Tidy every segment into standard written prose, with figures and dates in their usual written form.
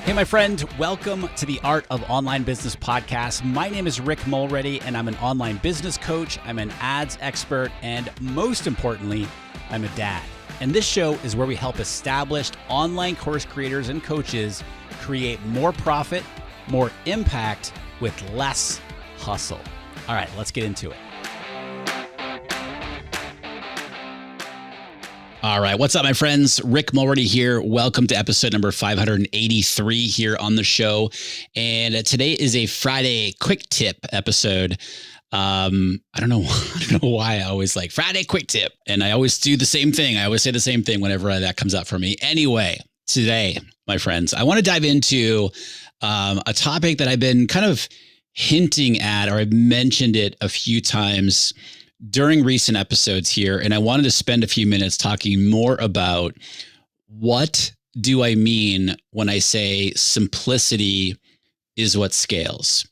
Hey, my friend, welcome to the Art of Online Business podcast. My name is Rick Mulready, and I'm an online business coach. I'm an ads expert, and most importantly, I'm a dad. And this show is where we help established online course creators and coaches create more profit, more impact with less hustle. All right, let's get into it. All right. What's up, my friends? Rick Mulready here. Welcome to episode number 583 here on the show. And today is a Friday quick tip episode. I don't know why I always like Friday quick tip. And I always do the same thing. I always say the same thing whenever that comes up for me. Anyway, today, my friends, I want to dive into a topic that I've been kind of hinting at, or I've mentioned it a few times during recent episodes here, and I wanted to spend a few minutes talking more about what do I mean when I say simplicity is what scales.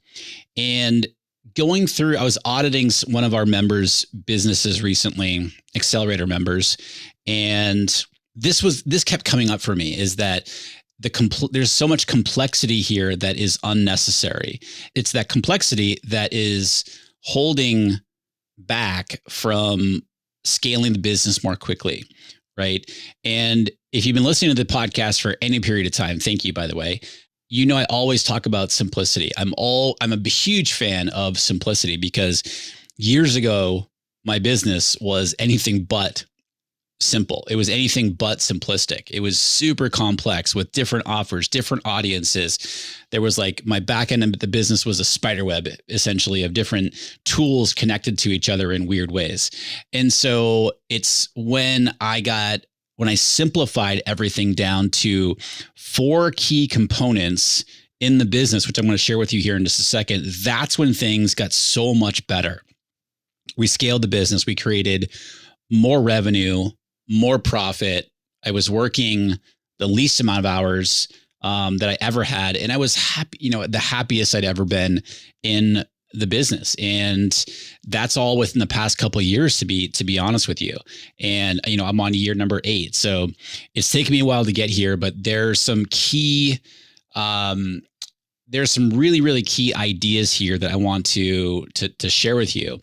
And going through, I was auditing one of our members' businesses recently, Accelerator members, and this kept coming up for me, is that there's so much complexity here that is unnecessary. It's that complexity that is holding back from scaling the business more quickly, right? And if you've been listening to the podcast for any period of time, thank you, by the way. You know, I always talk about simplicity. I'm a huge fan of simplicity because years ago, my business was anything but simple. It was anything but simplistic. It was super complex with different offers, different audiences. There was like my back end of the business was a spider web, essentially, of different tools connected to each other in weird ways. And so it's when I simplified everything down to 4 key components in the business, which I'm going to share with you here in just a second, that's when things got so much better. We scaled the business. We created more revenue, more profit. I was working the least amount of hours that I ever had. And I was happy, the happiest I'd ever been in the business. And that's all within the past couple of years, to be honest with you. And, I'm on year number 8. So it's taken me a while to get here, but there's some key, there's some really, really key ideas here that I want to share with you.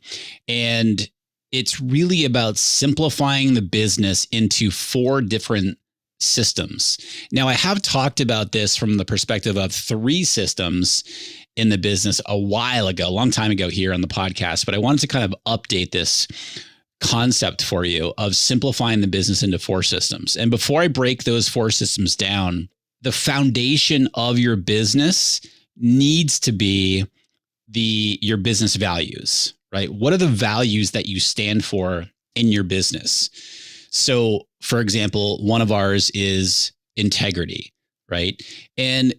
And it's really about simplifying the business into 4 different systems. Now, I have talked about this from the perspective of 3 systems in the business a while ago, a long time ago here on the podcast, but I wanted to kind of update this concept for you of simplifying the business into 4 systems. And before I break those 4 systems down, the foundation of your business needs to be your business values. Right? What are the values that you stand for in your business? So, for example, one of ours is integrity, right? And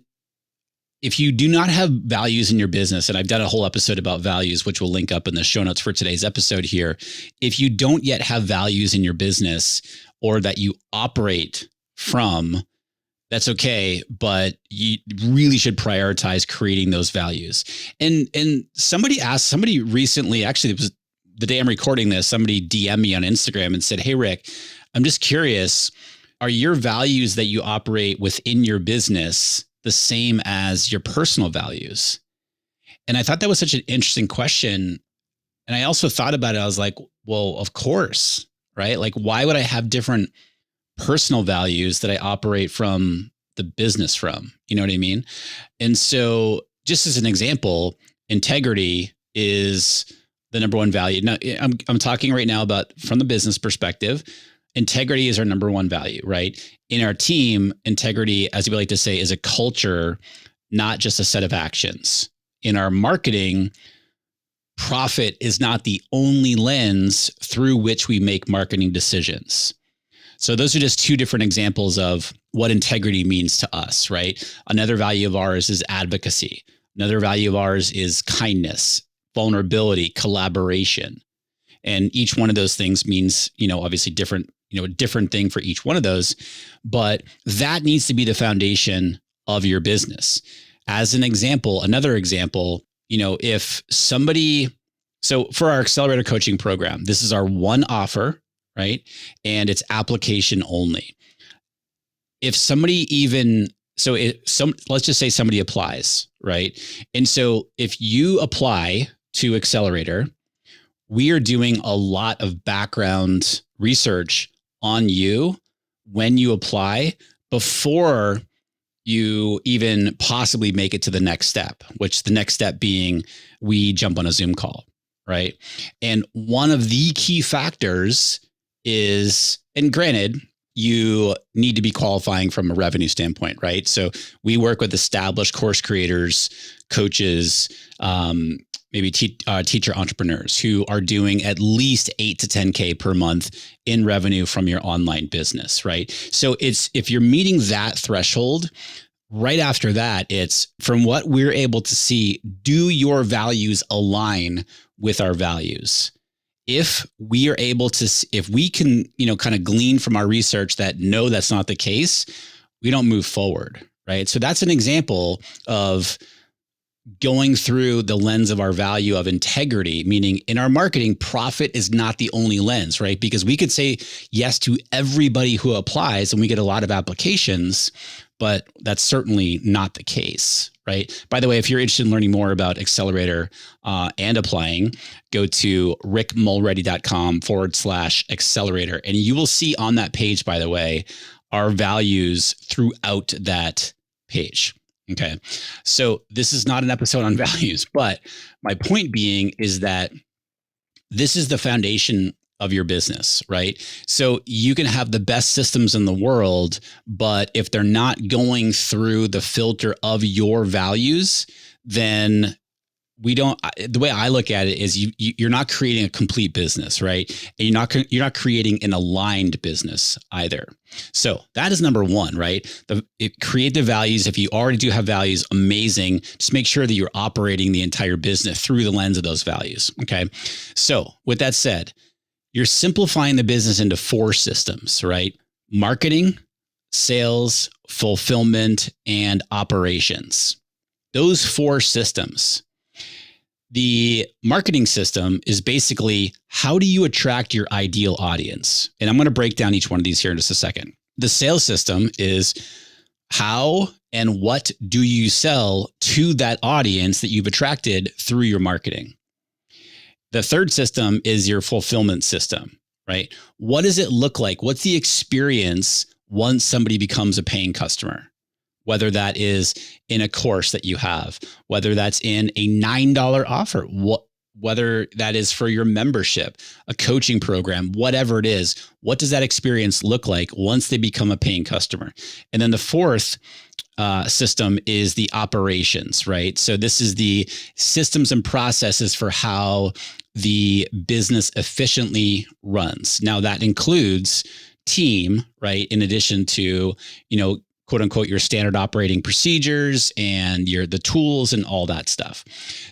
if you do not have values in your business, and I've done a whole episode about values, which we'll link up in the show notes for today's episode here. If you don't yet have values in your business or that you operate from, that's okay, but you really should prioritize creating those values. And somebody recently, actually it was the day I'm recording this, somebody DM'd me on Instagram and said, "Hey, Rick, I'm just curious, are your values that you operate within your business the same as your personal values?" And I thought that was such an interesting question. And I also thought about it. I was like, well, of course, right? Like, why would I have different personal values that I operate from the business from? You know what I mean? And so just as an example, integrity is the number one value. Now, I'm talking right now about from the business perspective. Integrity is our number one value, right? In our team, integrity, as we like to say, is a culture, not just a set of actions. In our marketing, profit is not the only lens through which we make marketing decisions. So those are just 2 different examples of what integrity means to us, right? Another value of ours is advocacy. Another value of ours is kindness, vulnerability, collaboration. And each one of those things means, obviously different, a different thing for each one of those, but that needs to be the foundation of your business. As an example, another example, if somebody, so for our Accelerator coaching program, this is our one offer, right? And it's application only. If somebody even let's just say somebody applies, right? And so if you apply to Accelerator, we are doing a lot of background research on you when you apply before you even possibly make it to the next step, which the next step being we jump on a Zoom call, right? And one of the key factors is, and granted, you need to be qualifying from a revenue standpoint, right? So we work with established course creators, coaches, maybe teacher entrepreneurs who are doing at least 8 to 10K per month in revenue from your online business, right? So if you're meeting that threshold, right after that, it's from what we're able to see, do your values align with our values? If we are able to, if we can, kind of glean from our research that no, that's not the case, we don't move forward, right? So that's an example of going through the lens of our value of integrity, meaning in our marketing, profit is not the only lens, right? Because we could say yes to everybody who applies and we get a lot of applications, but that's certainly not the case, right? By the way, if you're interested in learning more about Accelerator and applying, go to rickmulready.com/accelerator. And you will see on that page, by the way, our values throughout that page. Okay. So this is not an episode on values, but my point being is that this is the foundation of your business, right? So you can have the best systems in the world, but if they're not going through the filter of your values, then the way I look at it is you're not creating a complete business, right? And you're not creating an aligned business either. So that is number one, right? Create the values. If you already do have values, amazing. Just make sure that you're operating the entire business through the lens of those values. Okay. So with that said, you're simplifying the business into 4 systems, right? Marketing, sales, fulfillment, and operations. Those 4 systems. The marketing system is basically, how do you attract your ideal audience? And I'm going to break down each one of these here in just a second. The sales system is, how and what do you sell to that audience that you've attracted through your marketing? The third system is your fulfillment system, right? What does it look like? What's the experience once somebody becomes a paying customer? Whether that is in a course that you have, whether that's in a $9 offer, whether that is for your membership, a coaching program, whatever it is, what does that experience look like once they become a paying customer? And then the fourth system is the operations, right? So this is the systems and processes for how the business efficiently runs. Now that includes team, right? In addition to, quote unquote, your standard operating procedures and the tools and all that stuff.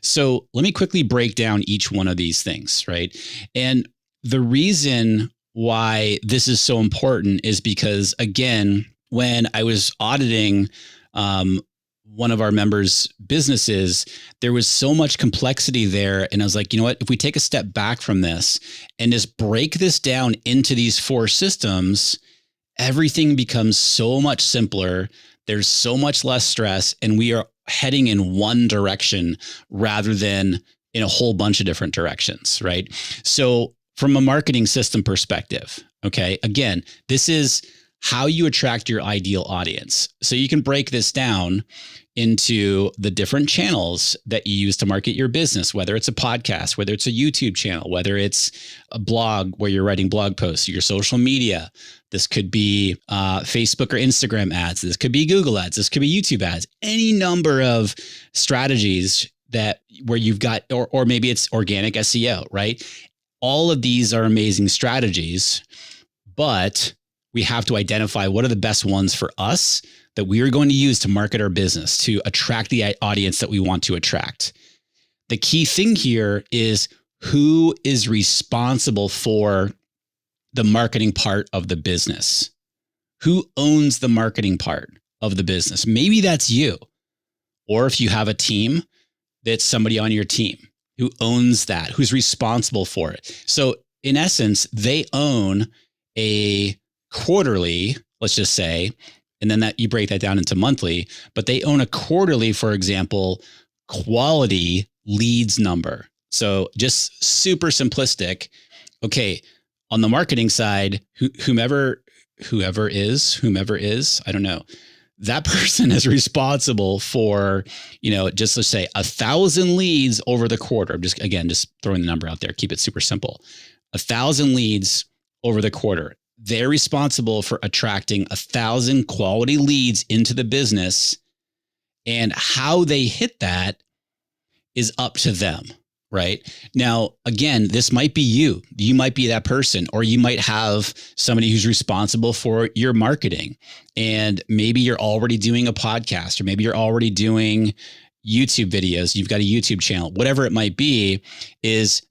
So let me quickly break down each one of these things, right? And the reason why this is so important is because, again, when I was auditing one of our members' businesses, there was so much complexity there. And I was like, you know what, if we take a step back from this and just break this down into these 4 systems, everything becomes so much simpler. There's so much less stress, and we are heading in one direction rather than in a whole bunch of different directions, right? So from a marketing system perspective, okay, again, this is how you attract your ideal audience. So you can break this down into the different channels that you use to market your business, whether it's a podcast, whether it's a YouTube channel, whether it's a blog where you're writing blog posts, your social media. This could be Facebook or Instagram ads. This could be Google ads. This could be YouTube ads. Any number of strategies where you've got, or maybe it's organic SEO, right? All of these are amazing strategies, but we have to identify what are the best ones for us that we are going to use to market our business, to attract the audience that we want to attract. The key thing here is who is responsible for the marketing part of the business? Who owns the marketing part of the business? Maybe that's you. Or if you have a team, that's somebody on your team who owns that, who's responsible for it. So in essence, they own a quarterly, let's just say, And then that you break that down into monthly, but they own a quarterly, for example, quality leads number. So just super simplistic. Okay. On the marketing side, whomever is, I don't know, that person is responsible for, just let's say 1,000 leads over the quarter. Just throwing the number out there. Keep it super simple. 1,000 leads over the quarter. They're responsible for attracting 1,000 quality leads into the business, and how they hit that is up to them. Right now, again, this might be you. You might be that person, or you might have somebody who's responsible for your marketing. And maybe you're already doing a podcast, or maybe you're already doing YouTube videos. You've got a YouTube channel, whatever it might be. This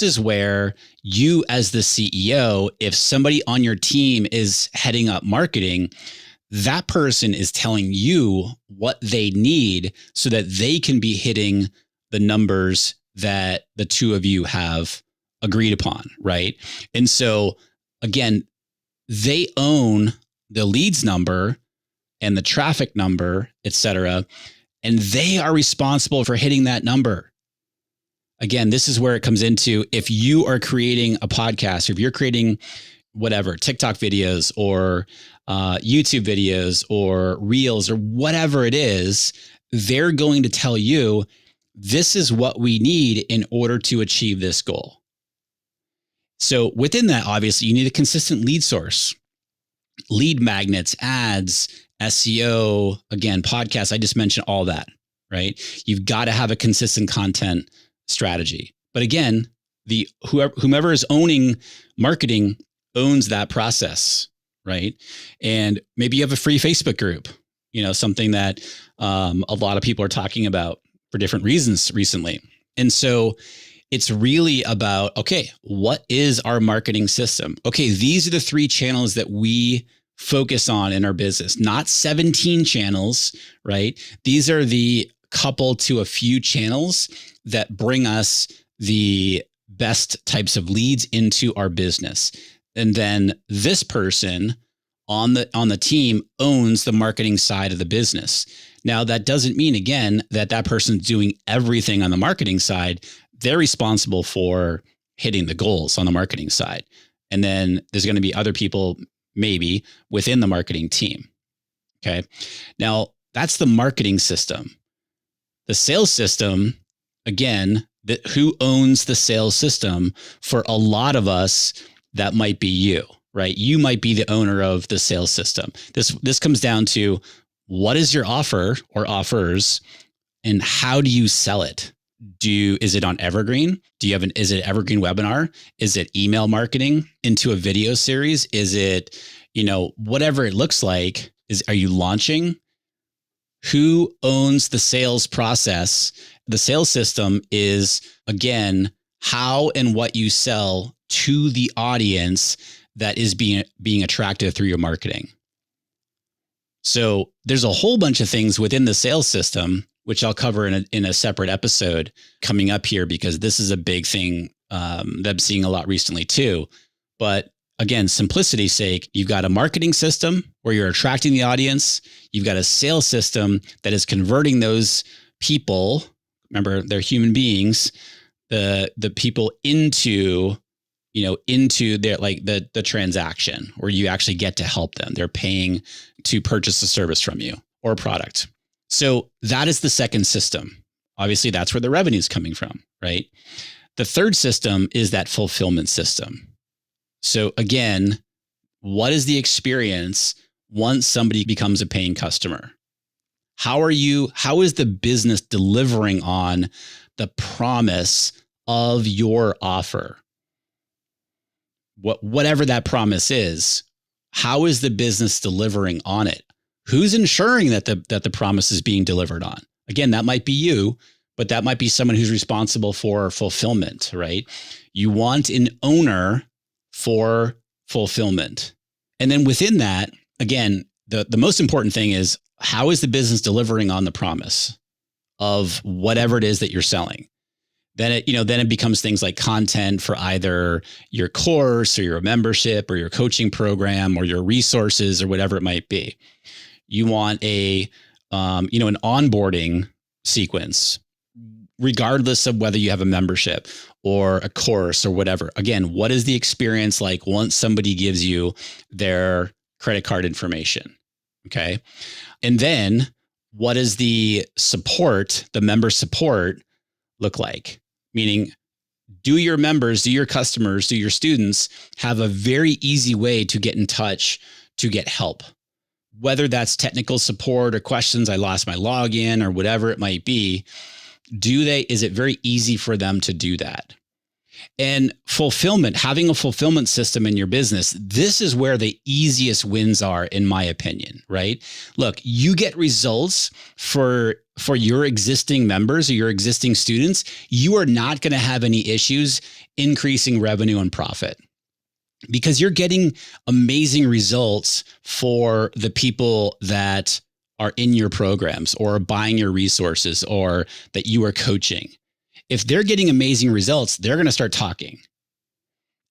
is where you, as the CEO, if somebody on your team is heading up marketing, that person is telling you what they need so that they can be hitting the numbers that the two of you have agreed upon, right? And so again, they own the leads number and the traffic number, et cetera, and they are responsible for hitting that number. Again, this is where it comes into, if you are creating a podcast, or if you're creating whatever, TikTok videos or YouTube videos or Reels or whatever it is, they're going to tell you, this is what we need in order to achieve this goal. So within that, obviously, you need a consistent lead source, lead magnets, ads, SEO, again, podcasts. I just mentioned all that, right? You've got to have a consistent content strategy. But again, whomever is owning marketing owns that process, right? And maybe you have a free Facebook group, something that a lot of people are talking about for different reasons recently. And so it's really about, okay, what is our marketing system? Okay, these are the 3 channels that we focus on in our business, not 17 channels, right? These are the couple to a few channels that bring us the best types of leads into our business. And then this person on the team owns the marketing side of the business. Now, that doesn't mean, again, that person's doing everything on the marketing side. They're responsible for hitting the goals on the marketing side. And then there's going to be other people maybe within the marketing team. Okay. Now, that's the marketing system. The sales system, again, who owns the sales system? For a lot of us, that might be you, right? You might be the owner of the sales system. This comes down to, what is your offer or offers, and how do you sell it? Is it on Evergreen? Is it Evergreen webinar? Is it email marketing into a video series? Is it, whatever it looks like, are you launching? Who owns the sales process? The sales system is, again, how and what you sell to the audience that is being attracted through your marketing. So there's a whole bunch of things within the sales system, which I'll cover in a separate episode coming up here, because this is a big thing that I'm seeing a lot recently too. But again, simplicity's sake, you've got a marketing system where you're attracting the audience. You've got a sales system that is converting those people. Remember, they're human beings, the people into their, like, the transaction where you actually get to help them. They're paying to purchase a service from you or a product. So that is the second system. Obviously, that's where the revenue is coming from, right? The third system is that fulfillment system. So again, what is the experience once somebody becomes a paying customer? How is the business delivering on the promise of your offer? Whatever that promise is, how is the business delivering on it? Who's ensuring that the promise is being delivered on? Again, that might be you, but that might be someone who's responsible for fulfillment, right? You want an owner for fulfillment. And then within that, again, the most important thing is, how is the business delivering on the promise of whatever it is that you're selling? Then it becomes things like content for either your course or your membership or your coaching program or your resources or whatever it might be. You want an onboarding sequence, regardless of whether you have a membership or a course or whatever. Again, what is the experience like once somebody gives you their credit card information? Okay. And then what is the support, the member support look like? Meaning, do your members, do your customers, do your students have a very easy way to get in touch to get help? Whether that's technical support or questions, I lost my login or whatever it might be, is it very easy for them to do that? And fulfillment, having a fulfillment system in your business, this is where the easiest wins are, in my opinion, right? Look, you get results for your existing members or your existing students. You are not going to have any issues increasing revenue and profit, because you're getting amazing results for the people that are in your programs or buying your resources or that you are coaching. If they're getting amazing results, they're going to start talking,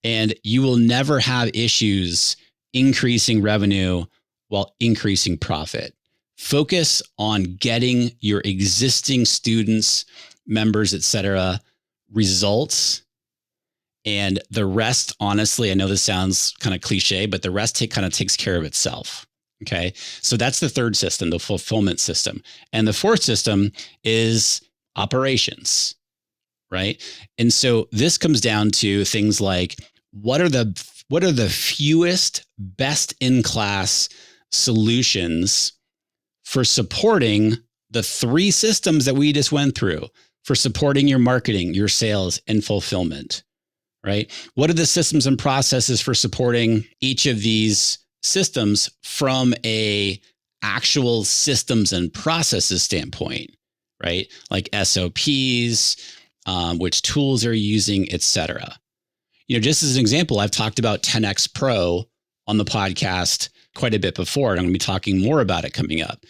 and you will never have issues increasing revenue while increasing profit. Focus on getting your existing students, members, etc., results. And the rest, honestly, I know this sounds kind of cliche, but the rest kind of takes care of itself. Okay. So that's the third system, the fulfillment system. And the fourth system is operations, right? And so this comes down to things like, what are the fewest best in class solutions for supporting the three systems that we just went through, for supporting your marketing, your sales, and fulfillment, right? What are the systems and processes for supporting each of these systems from a actual systems and processes standpoint, right? Like SOPs, which tools are you using, etc. Just as an example, I've talked about 10X Pro on the podcast quite a bit before, and I'm going to be talking more about it coming up.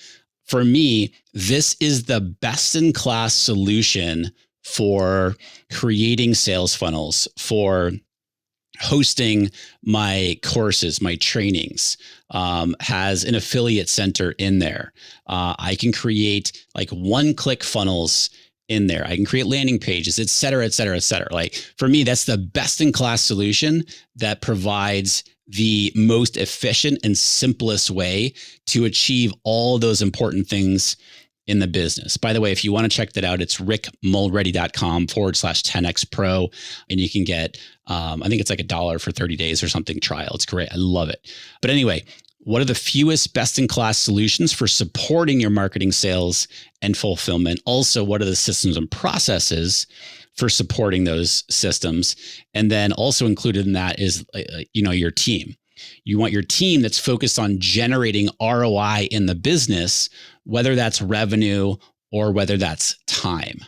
For me, this is the best in class solution for creating sales funnels, for hosting my courses, my trainings, has an affiliate center in there. I can create like one-click funnels in there. I can create landing pages, et cetera, et cetera, et cetera. Like for me, that's the best in class solution that provides the most efficient and simplest way to achieve all those important things in the business. By the way, if you want to check that out, it's rickmulready.com/10X Pro. And you can get, I think it's like $1 for 30 days or something trial. It's great. I love it. But anyway, what are the fewest best in class solutions for supporting your marketing, sales, and fulfillment? Also, what are the systems and processes for supporting those systems? And then also included in that is, your team. You want your team that's focused on generating ROI in the business, whether that's revenue or whether that's time,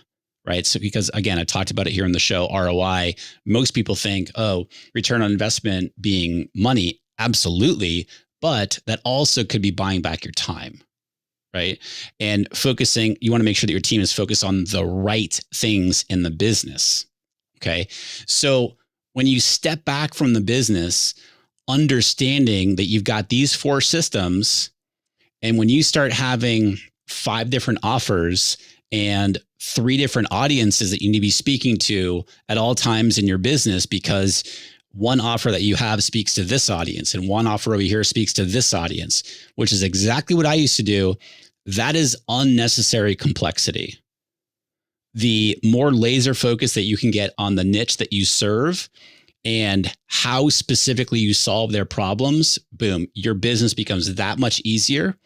right? So because again, I talked about it here on the show, ROI, most people think, return on investment being money. Absolutely. But that also could be buying back your time, right? And focusing, you want to make sure that your team is focused on the right things in the business. Okay. So when you step back from the business, understanding that you've got these four systems, and when you start having 5 different offers and 3 different audiences that you need to be speaking to at all times in your business, because one offer that you have speaks to this audience and one offer over here speaks to this audience, which is exactly what I used to do. That is unnecessary complexity. The more laser focus that you can get on the niche that you serve and how specifically you solve their problems, boom, your business becomes that much easier.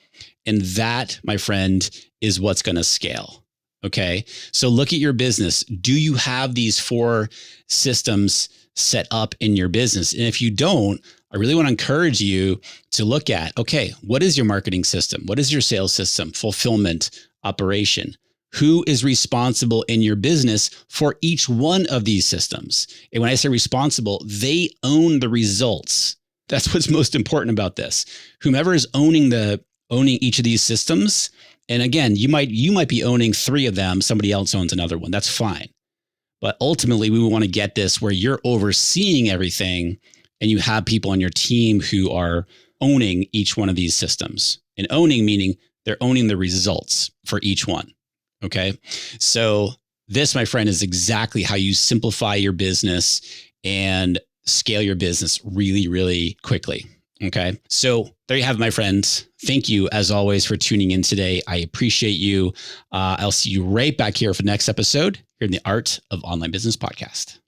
And that, my friend, is what's going to scale. Okay. So look at your business. Do you have these 4 systems set up in your business? And if you don't, I really want to encourage you to look at, okay, what is your marketing system? What is your sales system, fulfillment, operation? Who is responsible in your business for each one of these systems? And when I say responsible, they own the results. That's what's most important about this. Whomever is owning each of these systems, and again, you might be owning 3 of them, somebody else owns another one. That's fine. But ultimately, we want to get this where you're overseeing everything and you have people on your team who are owning each one of these systems. And owning meaning they're owning the results for each one. Okay. So this, my friend, is exactly how you simplify your business and scale your business really, really quickly. Okay. So there you have it, my friends. Thank you, as always, for tuning in today. I appreciate you. I'll see you right back here for the next episode here in the Art of Online Business podcast.